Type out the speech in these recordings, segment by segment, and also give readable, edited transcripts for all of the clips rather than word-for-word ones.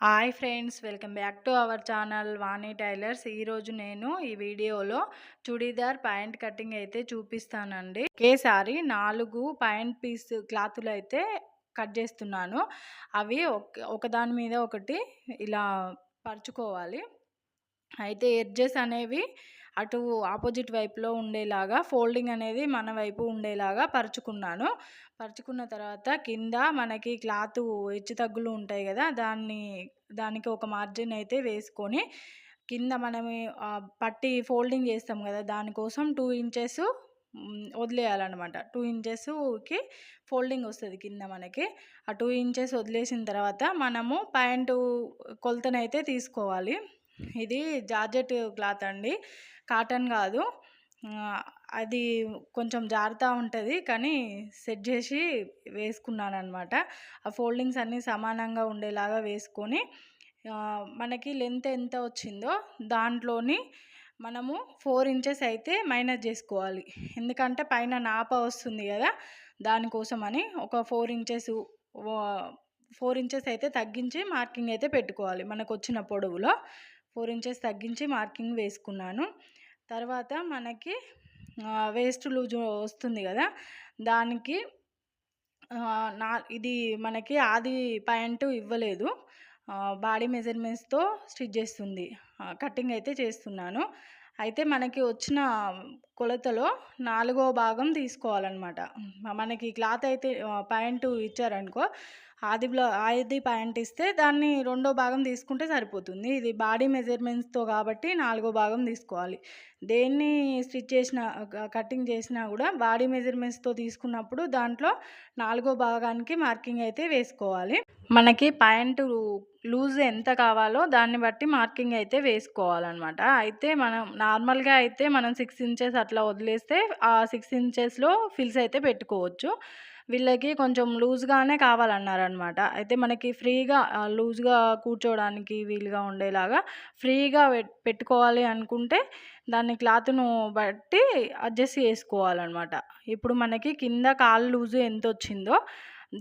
Hi friends, welcome back to our channel Vani tailors. ఈరోజు నేను ఈ వీడియోలో చుడీదార్ ప్యాంట్ కటింగ్ అయితే చూపిస్తానండి. ఒకేసారి 4 ప్యాంట్ పీస్ క్లాతులు అయితే కట్ చేస్తున్నాను. అవి ఒకదాని మీద ఒకటి ఇలా పరుచుకోవాలి. అయితే ఎడ్జెస్ అనేవి అటు ఆపోజిట్ వైపులో ఉండేలాగా, ఫోల్డింగ్ అనేది మన వైపు ఉండేలాగా పరుచుకున్నాను. పరుచుకున్న తర్వాత కింద మనకి క్లాతు హెచ్చు తగ్గులు ఉంటాయి కదా, దానికి ఒక మార్జిన్ అయితే వేసుకొని కింద మనం పట్టి ఫోల్డింగ్ చేస్తాం కదా, దానికోసం 2 ఇంచెస్ వదిలేయాలన్నమాట. 2 ఇంచెస్కి ఫోల్డింగ్ వస్తుంది కింద మనకి. ఆ 2 ఇంచెస్ వదిలేసిన తర్వాత మనము ప్యాంటు కొలతనైతే తీసుకోవాలి. ఇది జార్జెట్ క్లాత్ అండి, కాటన్ కాదు. అది కొంచెం జారుతూ ఉంటుంది, కానీ సెట్ చేసి వేసుకున్నానమాట. ఆ ఫోల్డింగ్స్ అన్నీ సమానంగా ఉండేలాగా వేసుకొని మనకి లెంత్ ఎంత వచ్చిందో దాంట్లోని మనము 4 ఇంచెస్ అయితే మైనస్ చేసుకోవాలి. ఎందుకంటే పైన నాప వస్తుంది కదా, దానికోసమని ఒక 4 ఇంచెస్ అయితే తగ్గించి మార్కింగ్ అయితే పెట్టుకోవాలి. మనకు వచ్చిన పొడవులో 4 ఇంచెస్ తగ్గించి మార్కింగ్ వేసుకున్నాను. తర్వాత మనకి వేస్ట్ లూజ్ వస్తుంది కదా, దానికి ఇది మనకి ఆది ప్యాంటు ఇవ్వలేదు, బాడీ మెజర్మెంట్స్తో స్టిచ్ చేస్తుంది, కటింగ్ అయితే చేస్తున్నాను. అయితే మనకి వచ్చిన కొలతలో 4వ భాగం తీసుకోవాలన్నమాట. మనకి క్లాత్ అయితే ప్యాంటు ఇచ్చారనుకో, ఆది ప్యాంట్ ఇస్తే దాన్ని 2వ భాగం తీసుకుంటే సరిపోతుంది. ఇది బాడీ మెజర్మెంట్స్తో కాబట్టి 4వ భాగం తీసుకోవాలి. దేన్ని స్టిచ్ చేసినా, కటింగ్ చేసినా కూడా బాడీ మెజర్మెంట్స్తో తీసుకున్నప్పుడు దాంట్లో 4వ భాగానికి మార్కింగ్ అయితే వేసుకోవాలి. మనకి ప్యాంటు లూజ్ ఎంత కావాలో దాన్ని బట్టి మార్కింగ్ అయితే వేసుకోవాలన్నమాట. అయితే మనం నార్మల్గా అయితే మనం 6 ఇంచెస్ అట్లా వదిలేస్తే ఆ 6 ఇంచెస్లో ఫిల్స్ అయితే పెట్టుకోవచ్చు. వీళ్ళకి కొంచెం లూజ్గానే కావాలన్నారనమాట. అయితే మనకి ఫ్రీగా లూజ్గా కూర్చోవడానికి వీలుగా ఉండేలాగా ఫ్రీగా పెట్టుకోవాలి అనుకుంటే దాన్ని క్లాత్ను బట్టి అడ్జస్ట్ చేసుకోవాలన్నమాట. ఇప్పుడు మనకి కింద కాలు లూజు ఎంత వచ్చిందో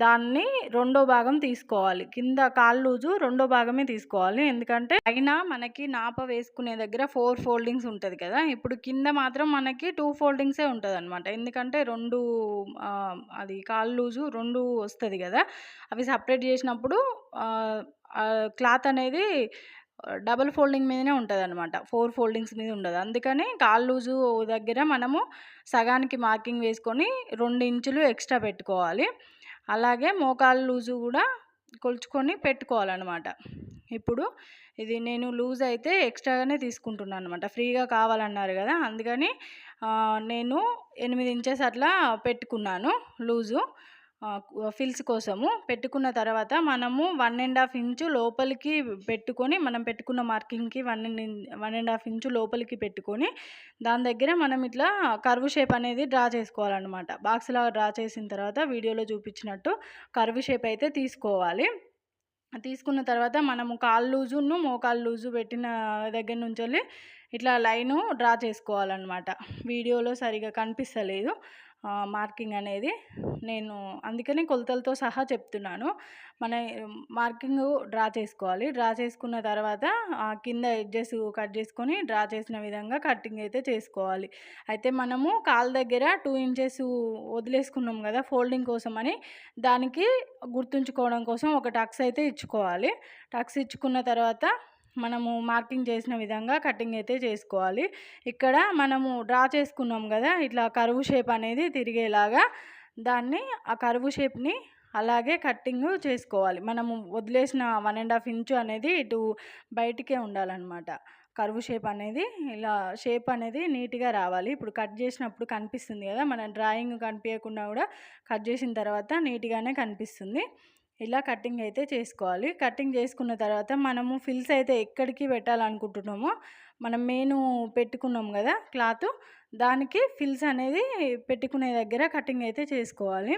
దాన్ని 2వ భాగం తీసుకోవాలి. కింద కాలు లూజు 2వ భాగమే తీసుకోవాలి. ఎందుకంటే పైన మనకి నాప వేసుకునే దగ్గర 4 ఫోల్డింగ్స్ ఉంటుంది కదా, ఇప్పుడు కింద మాత్రం మనకి 2 ఫోల్డింగ్సే ఉంటుంది అనమాట. ఎందుకంటే అది కాలు లూజు 2 వస్తుంది కదా, అవి సపరేట్ చేసినప్పుడు క్లాత్ అనేది డబుల్ ఫోల్డింగ్ మీదనే ఉంటుంది అనమాట, 4 ఫోల్డింగ్స్ మీద ఉండదు. అందుకని కాలు లూజు దగ్గర మనము సగానికి మార్కింగ్ వేసుకొని 2 ఇంచులు ఎక్స్ట్రా పెట్టుకోవాలి. అలాగే మోకాలు లూజు కూడా కొలుచుకొని పెట్టుకోవాలన్నమాట. ఇప్పుడు ఇది నేను లూజ్ అయితే ఎక్స్ట్రాగానే తీసుకుంటున్నాను అనమాట, ఫ్రీగా కావాలన్నారు కదా, అందుకని నేను 8 ఇంచెస్ అట్లా పెట్టుకున్నాను లూజు ఫిల్స్ కోసము. పెట్టుకున్న తర్వాత మనము 1.5 ఇంచు లోపలికి పెట్టుకొని, మనం పెట్టుకున్న మార్కింగ్కి 1.5 ఇంచు లోపలికి పెట్టుకొని దాని దగ్గర మనం ఇట్లా కర్వ్ షేప్ అనేది డ్రా చేసుకోవాలన్నమాట. బాక్స్ లాగా డ్రా చేసిన తర్వాత వీడియోలో చూపించినట్టు కర్వ్ షేప్ అయితే తీసుకోవాలి. తీసుకున్న తర్వాత మనము కాలు లూజును మోకాలు లూజు పెట్టిన దగ్గర నుంచి వెళ్ళి ఇట్లా లైను డ్రా చేసుకోవాలన్నమాట. వీడియోలో సరిగా కనిపిస్తలేదు మార్కింగ్ అనేది, నేను అందుకని కొలతలతో సహా చెప్తున్నాను. మన మార్కింగ్ డ్రా చేసుకోవాలి. డ్రా చేసుకున్న తర్వాత కింద ఎడ్జెస్ కట్ చేసుకొని డ్రా చేసిన విధంగా కటింగ్ అయితే చేసుకోవాలి. అయితే మనము కాలు దగ్గర 2 ఇంచెస్ వదిలేసుకున్నాం కదా ఫోల్డింగ్ కోసం అని, దానికి గుర్తుంచుకోవడం కోసం ఒక టక్స్ అయితే ఇచ్చుకోవాలి. టక్స్ ఇచ్చుకున్న తర్వాత మనము మార్కింగ్ చేసిన విధంగా కటింగ్ అయితే చేసుకోవాలి. ఇక్కడ మనము డ్రా చేసుకున్నాం కదా ఇట్లా కర్వ్ షేప్ అనేది తిరిగేలాగా, దాన్ని ఆ కర్వ్ షేప్ని అలాగే కట్టింగ్ చేసుకోవాలి. మనము వదిలేసిన 1.5 ఇంచు అనేది ఇటు బయటికే ఉండాలన్నమాట. కర్వ్ షేప్ అనేది ఇలా షేప్ అనేది నీట్గా రావాలి. ఇప్పుడు కట్ చేసినప్పుడు కనిపిస్తుంది కదా, మన డ్రాయింగ్ కనిపించకుండా కూడా కట్ చేసిన తర్వాత నీట్గానే కనిపిస్తుంది. ఇలా కటింగ్ అయితే చేసుకోవాలి. కటింగ్ చేసుకున్న తర్వాత మనము ఫిల్స్ అయితే ఎక్కడికి పెట్టాలనుకుంటున్నామో, మనం మెయిన్ పెట్టుకున్నాం కదా క్లాత్, దానికి ఫిల్స్ అనేది పెట్టుకునే దగ్గర కటింగ్ అయితే చేసుకోవాలి.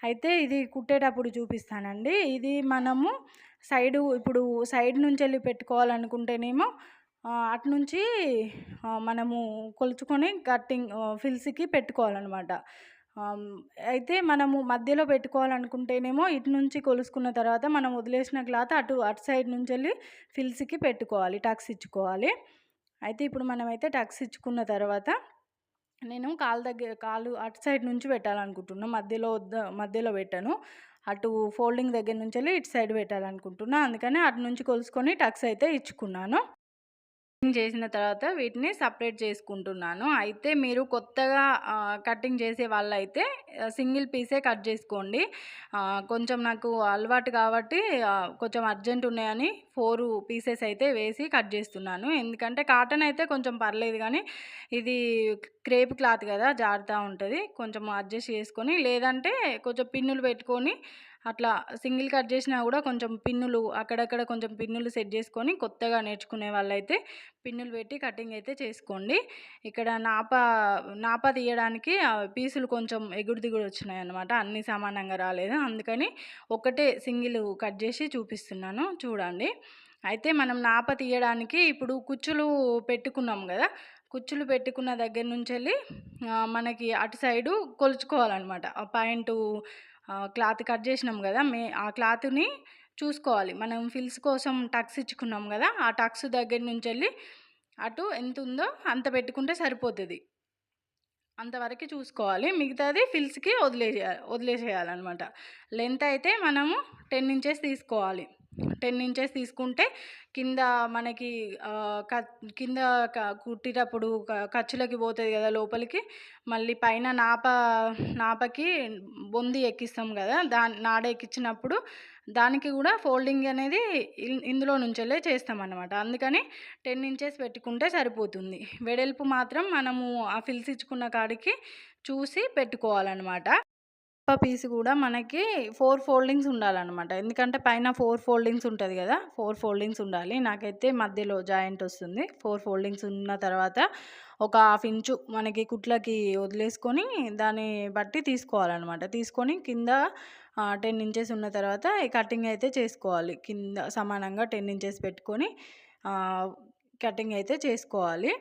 అయితే ఇది కుట్టేటప్పుడు చూపిస్తానండి. ఇది మనము ఇప్పుడు సైడ్ నుంచి వెళ్ళి పెట్టుకోవాలనుకుంటేనేమో అటు నుంచి మనము కొలుచుకొని కటింగ్ ఫిల్స్కి పెట్టుకోవాలన్నమాట. ఆహ్, అయితే మనము మధ్యలో పెట్టుకోవాలనుకుంటేనేమో ఇటు నుంచి కొలుసుకున్న తర్వాత మనం వదిలేసిన క్లాత్ అటు సైడ్ నుంచెళ్ళి ఫిల్స్‌కి పెట్టుకోవాలి. టక్స్ ఇచ్చుకోవాలి. అయితే ఇప్పుడు మనమైతే టక్స్ ఇచ్చుకున్న తర్వాత నేను కాలు అటు సైడ్ నుంచి పెట్టాలనుకుంటున్నా. మధ్యలో పెట్టను. అటు ఫోల్డింగ్ దగ్గర నుంచెళ్ళి ఇటు సైడ్ పెట్టాలనుకుంటున్నా. అందుకని అటు నుంచి కొలుసుకొని టక్స్ అయితే ఇచ్చుకున్నాను. చేసిన తర్వాత వీటిని సపరేట్ చేసుకుంటున్నాను. అయితే మీరు కొత్తగా కటింగ్ చేసే వాళ్ళైతే సింగిల్ పీసే కట్ చేసుకోండి. కొంచెం నాకు అలవాటు కాబట్టి కొంచెం అర్జెంట్ ఉన్నాయని 4 పీసెస్ అయితే వేసి కట్ చేస్తున్నాను. ఎందుకంటే కాటన్ అయితే కొంచెం పర్లేదు కానీ ఇది క్రేప్ క్లాత్ కదా, జారుతూ ఉంటుంది. కొంచెం అడ్జస్ట్ చేసుకొని, లేదంటే కొంచెం పిన్నులు పెట్టుకొని అట్లా సింగిల్ కట్ చేసినా కూడా కొంచెం పిన్నులు అక్కడక్కడ కొంచెం పిన్నులు సెట్ చేసుకొని, కొత్తగా నేర్చుకునే వాళ్ళైతే పిన్నులు పెట్టి కటింగ్ అయితే చేసుకోండి. ఇక్కడ నాప తీయడానికి పీసులు కొంచెం ఎగుడు దిగుడు వచ్చినాయన్నమాట. అన్నీ సమానంగా రాలేదు. అందుకని ఒకటే సింగిల్ కట్ చేసి చూపిస్తున్నాను, చూడండి. అయితే మనం నాప తీయడానికి ఇప్పుడు కుచ్చులు పెట్టుకున్నాం కదా, కుచ్చులు పెట్టుకున్న దగ్గర నుంచెళ్ళి మనకి అటు సైడు కొలుచుకోవాలన్నమాట. ఆ పాయింటు క్లాత్ కట్ చేసినాం కదా, ఆ క్లాత్‌ని చూసుకోవాలి. మనం ఫిల్స్ కోసం టక్స్ ఇచ్చుకున్నాం కదా, ఆ టక్స్ దగ్గర నుంచెళ్ళి అటు ఎంతుందో అంత పెట్టుకుంటే సరిపోతది. అంతవరకే చూసుకోవాలి. మిగతాది ఫిల్స్‌కి వదిలేసేయాలనమాట. లెంత్ అయితే మనము 10 ఇంచెస్ తీసుకోవాలి. 10 ఇంచెస్ తీసుకుంటే కింద మనకి కింద కుట్టేటప్పుడు ఖర్చులకి పోతుంది కదా లోపలికి. మళ్ళీ పైన నాపకి బొంది ఎక్కిస్తాం కదా, నాడ ఎక్కించినప్పుడు దానికి కూడా ఫోల్డింగ్ అనేది ఇందులో నుంచెల్లే చేస్తామన్నమాట. అందుకని 10 ఇంచెస్ పెట్టుకుంటే సరిపోతుంది. వెడల్పు మాత్రం మనము ఆ ఫిల్స్ ఇచ్చుకున్న కాడికి చూసి పెట్టుకోవాలన్నమాట. పీస్ కూడా మనకి 4 ఫోల్డింగ్స్ ఉండాలన్నమాట. ఎందుకంటే పైన 4 ఫోల్డింగ్స్ ఉంటుంది కదా, 4 ఫోల్డింగ్స్ ఉండాలి. నాకైతే మధ్యలో జాయింట్ వస్తుంది. 4 ఫోల్డింగ్స్ ఉన్న తర్వాత ఒక హాఫ్ ఇంచు మనకి కుట్లకి వదిలేసుకొని దాన్ని బట్టి తీసుకోవాలన్నమాట. తీసుకొని కింద 10 ఇంచెస్ ఉన్న తర్వాత ఈ కటింగ్ అయితే చేసుకోవాలి. కింద సమానంగా 10 ఇంచెస్ పెట్టుకొని కటింగ్ అయితే చేసుకోవాలి.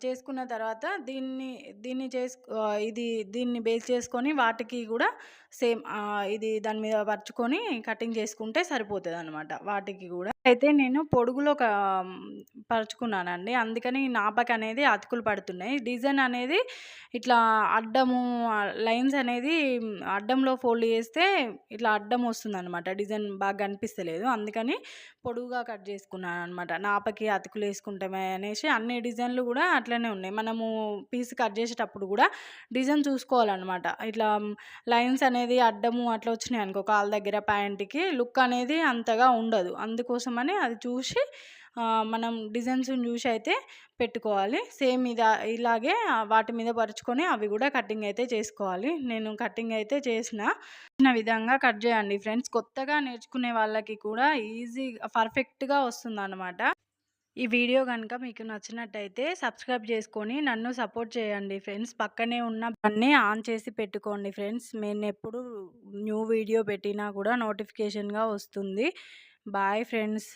చేసుకున్న తర్వాత దీన్ని బేస్ చేసుకొని వాటికి కూడా సేమ్ ఇది దాని మీద పరుచుకొని కటింగ్ చేసుకుంటే సరిపోతుందన్నమాట. వాటికి కూడా అయితే నేను పొడుగులో పరుచుకున్నానండి. అందుకని నాపకి అనేది అతుకులు పడుతున్నాయి. డిజైన్ అనేది ఇట్లా అడ్డము లైన్స్ అనేది అడ్డంలో ఫోల్డ్ చేస్తే ఇట్లా అడ్డం వస్తుందన్నమాట. డిజైన్ బాగా కనిపిస్తలేదు. అందుకని పొడుగుగా కట్ చేసుకున్నాను అనమాట. నాపకి అతుకులు వేసుకుంటామే అనేసి అన్ని డిజైన్లు కూడా అట్లనే ఉన్నాయి. మనము పీస్ కట్ చేసేటప్పుడు కూడా డిజైన్ చూసుకోవాలన్నమాట. ఇట్లా లైన్స్ అనేది అడ్డము అట్లా వచ్చినాయి అనుకో కాళ్ళ దగ్గర ప్యాంట్కి లుక్ అనేది అంతగా ఉండదు. అందుకోసమని అది చూసి మనం డిజైన్స్ని చూసి అయితే పెట్టుకోవాలి. సేమ్ ఇలాగే వాటి మీద పరుచుకొని అవి కూడా కటింగ్ అయితే చేసుకోవాలి. నేను కటింగ్ అయితే చేసిన విధంగా కట్ చేయండి ఫ్రెండ్స్. కొత్తగా నేర్చుకునే వాళ్ళకి కూడా ఈజీగా పర్ఫెక్ట్గా వస్తుందన్నమాట. ఈ వీడియో కనుక మీకు నచ్చినట్టయితే సబ్స్క్రైబ్ చేసుకొని నన్ను సపోర్ట్ చేయండి ఫ్రెండ్స్. పక్కనే ఉన్న బటన్ని ఆన్ చేసి పెట్టుకోండి ఫ్రెండ్స్. నేను ఎప్పుడు న్యూ వీడియో పెట్టినా కూడా నోటిఫికేషన్గా వస్తుంది. Boy friends.